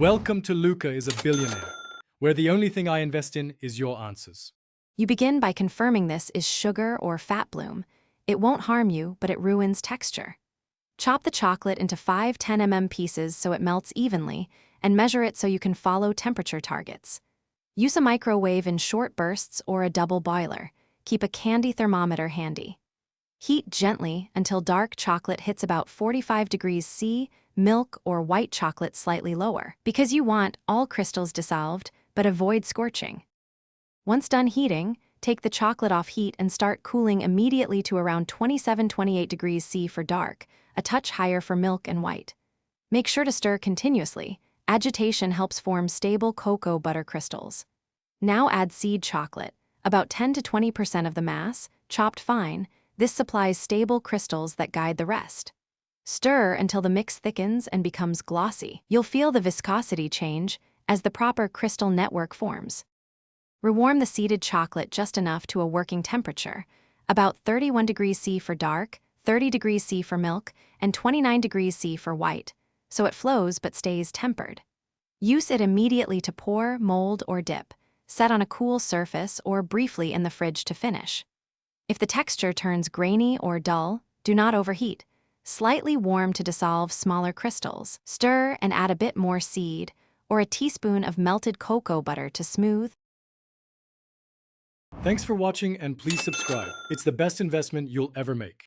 Welcome to Luca is a Billionaire, where the only thing I invest in is your answers. You begin by confirming this is sugar or fat bloom. It won't harm you, but it ruins texture. Chop the chocolate into 5 10 mm pieces so it melts evenly, and measure it so you can follow temperature targets. Use a microwave in short bursts or a double boiler. Keep a candy thermometer handy. Heat gently until dark chocolate hits about 45 degrees C, milk or white chocolate slightly lower, because you want all crystals dissolved, but avoid scorching. Once done heating, take the chocolate off heat and start cooling immediately to around 27-28 degrees C for dark, a touch higher for milk and white. Make sure to stir continuously. Agitation helps form stable cocoa butter crystals. Now add seed chocolate, about 10 to 20% of the mass, chopped fine. This supplies stable crystals that guide the rest. Stir until the mix thickens and becomes glossy. You'll feel the viscosity change as the proper crystal network forms. Rewarm the seeded chocolate just enough to a working temperature, about 31 degrees C for dark, 30 degrees C for milk, and 29 degrees C for white, so it flows but stays tempered. Use it immediately to pour, mold, or dip. Set on a cool surface or briefly in the fridge to finish. If the texture turns grainy or dull, do not overheat. Slightly warm to dissolve smaller crystals. Stir and add a bit more seed or a teaspoon of melted cocoa butter to smooth. Thanks for watching and please subscribe. It's the best investment you'll ever make.